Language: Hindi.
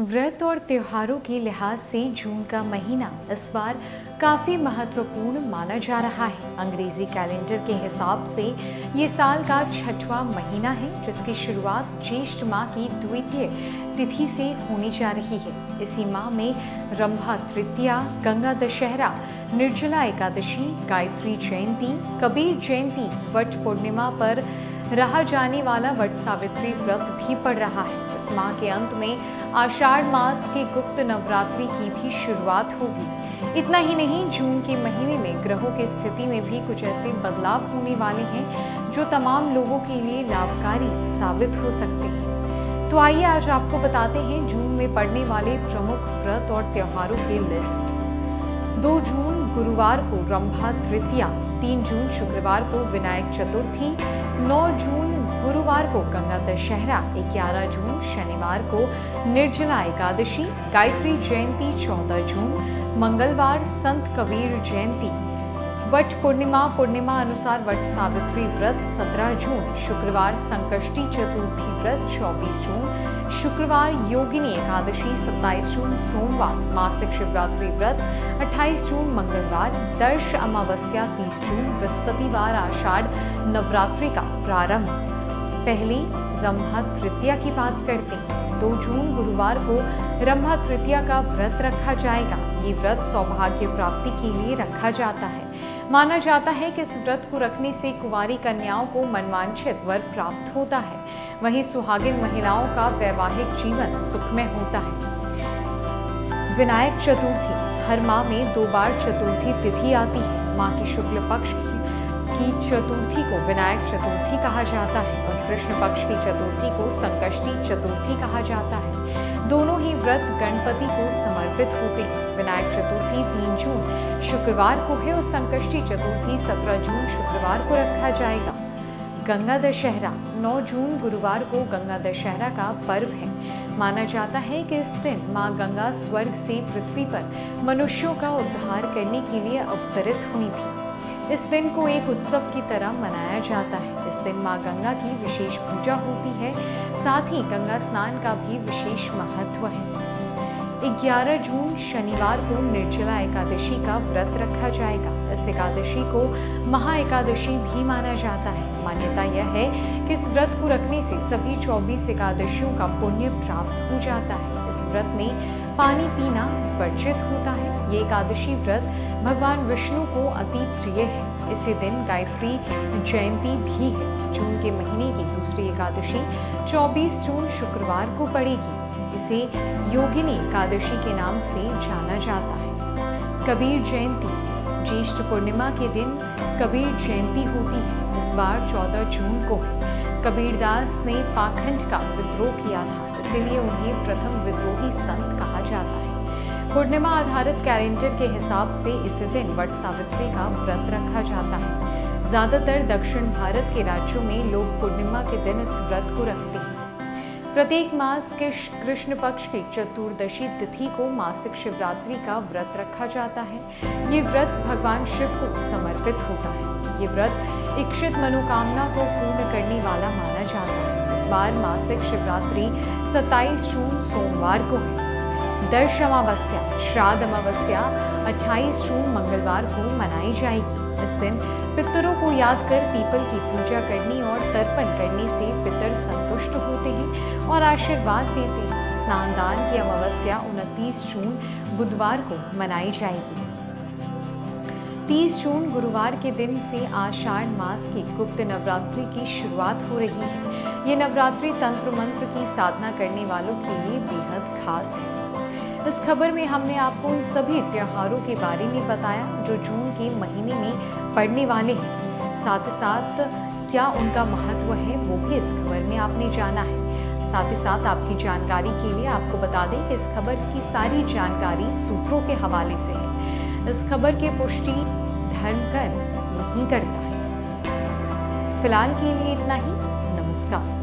व्रत और त्योहारों के लिहाज से जून का महीना इस बार काफ़ी महत्वपूर्ण माना जा रहा है। अंग्रेजी कैलेंडर के हिसाब से ये साल का 6वां महीना है, जिसकी शुरुआत ज्येष्ठ माह की द्वितीय तिथि से होने जा रही है। इसी माह में रंभा तृतीया, गंगा दशहरा, निर्जला एकादशी, गायत्री जयंती, कबीर जयंती, वट पूर्णिमा पर रहा जाने वाला वट सावित्री व्रत भी पड़ रहा है। इस माह के अंत में आषाढ़ मास के गुप्त नवरात्रि की भी शुरुआत होगी। इतना ही नहीं, जून के महीने में ग्रहों की स्थिति में भी कुछ ऐसे बदलाव होने वाले हैं जो तमाम लोगों के लिए लाभकारी साबित हो सकते हैं। तो आइए आज आपको बताते हैं जून में पड़ने वाले प्रमुख व्रत और त्योहारों की लिस्ट। 2 जून गुरुवार को रंभा तृतीया, 3 जून शुक्रवार को विनायक चतुर्थी, 9 जून गुरुवार को गंगा दशहरा, 11 जून शनिवार को निर्जला एकादशी, गायत्री जयंती 14 जून मंगलवार संत कबीर जयंती, वट पूर्णिमा अनुसार वट सावित्री व्रत 17 जून, शुक्रवार संकष्टी चतुर्थी व्रत 24 जून शुक्रवार, योगिनी एकादशी 27 जून सोमवार, मासिक शिवरात्रि व्रत 28 जून मंगलवार, दर्श अमावस्या 30 जून बृहस्पतिवार, आषाढ़ नवरात्रि का प्रारंभ। पहली रंभा तृतीया की बात करते हैं। 2 जून गुरुवार को रंभा तृतीया का व्रत रखा जाएगा। ये व्रत सौभाग्य प्राप्ति के लिए रखा जाता है। माना जाता है कि इस व्रत को रखने से कुंवारी कन्याओं को मनवांछित वर प्राप्त होता है। वहीं सुहागिन महिलाओं का वैवाहिक जीवन सुखमय होता है। विनायक चतुर्थी, हर माह में 2 बार चतुर्थी तिथि आती है। माह की शुक्ल पक्ष की चतुर्थी को विनायक चतुर्थी कहा जाता है और कृष्ण पक्ष की चतुर्थी को संकष्टी चतुर्थी कहा जाता है। दोनों ही व्रत गणपति को समर्पित होते हैं। विनायक चतुर्थी 3 जून शुक्रवार को है और संकष्टी चतुर्थी 17 जून शुक्रवार को रखा जाएगा। गंगा दशहरा 9 जून गुरुवार को गंगा दशहरा का पर्व है। माना जाता है कि इस दिन माँ गंगा स्वर्ग से पृथ्वी पर मनुष्यों का उद्धार करने के लिए अवतरित हुई थी। इस दिन को एक उत्सव की तरह मनाया जाता है। इस दिन माँ गंगा की विशेष पूजा होती है। साथ ही गंगा स्नान का भी विशेष महत्व है। 11 जून शनिवार को निर्जला एकादशी का व्रत रखा जाएगा। इस एकादशी को महा एकादशी भी माना जाता है। मान्यता यह है कि इस व्रत को रखने से सभी 24 एकादशियों का पुण्य प्राप्त हो जाता है। इस व्रत में पानी पीना वर्जित होता है। ये एकादशी व्रत भगवान विष्णु को अति प्रिय है। इसी दिन गायत्री जयंती भी है। जून के महीने की दूसरी एकादशी 24 जून शुक्रवार को पड़ेगी। इसे योगिनी एकादशी के नाम से जाना जाता है। कबीर जयंती, ज्येष्ठ पूर्णिमा के दिन कबीर जयंती होती है। इस बार 14 जून को है। कबीरदास ने पाखंड का विद्रोह किया था, इसीलिए उन्हें प्रथम विद्रोही संत कहा जाता है। पूर्णिमा आधारित कैलेंडर के हिसाब से इसी दिन वट सावित्री का व्रत रखा जाता है। ज्यादातर दक्षिण भारत के राज्यों में लोग पूर्णिमा के दिन इस व्रत को रखते हैं। प्रत्येक मास के कृष्ण पक्ष की चतुर्दशी तिथि को मासिक शिवरात्रि का व्रत रखा जाता है। ये व्रत भगवान शिव को समर्पित होता है। ये व्रत इच्छित मनोकामना को पूर्ण करने वाला माना जाता है। इस बार मासिक शिवरात्रि 27 जून सोमवार को है। दर्श अमावस्या, श्राद्ध अमावस्या 28 जून मंगलवार को मनाई जाएगी। इस दिन पितरों को याद कर पीपल की पूजा करने और तर्पण करने से पितर संतुष्ट होते हैं और आशीर्वाद देते हैं। स्नान दान की अमावस्या 29 जून बुधवार को मनाई जाएगी। 30 जून गुरुवार के दिन से आषाढ़ मास की गुप्त नवरात्रि की शुरुआत हो रही है। ये नवरात्रि तंत्र मंत्र की साधना करने वालों के लिए बेहद खास है। इस खबर में हमने आपको उन सभी त्योहारों के बारे में बताया जो जून के महीने में पड़ने वाले हैं। साथ ही साथ क्या उनका महत्व है वो भी इस खबर में आपने जाना है। साथ ही साथ आपकी जानकारी के लिए आपको बता दें कि इस खबर की सारी जानकारी सूत्रों के हवाले से है। इस खबर की पुष्टि धर्मकर्म नहीं करता है। फिलहाल के लिए इतना ही। नमस्कार।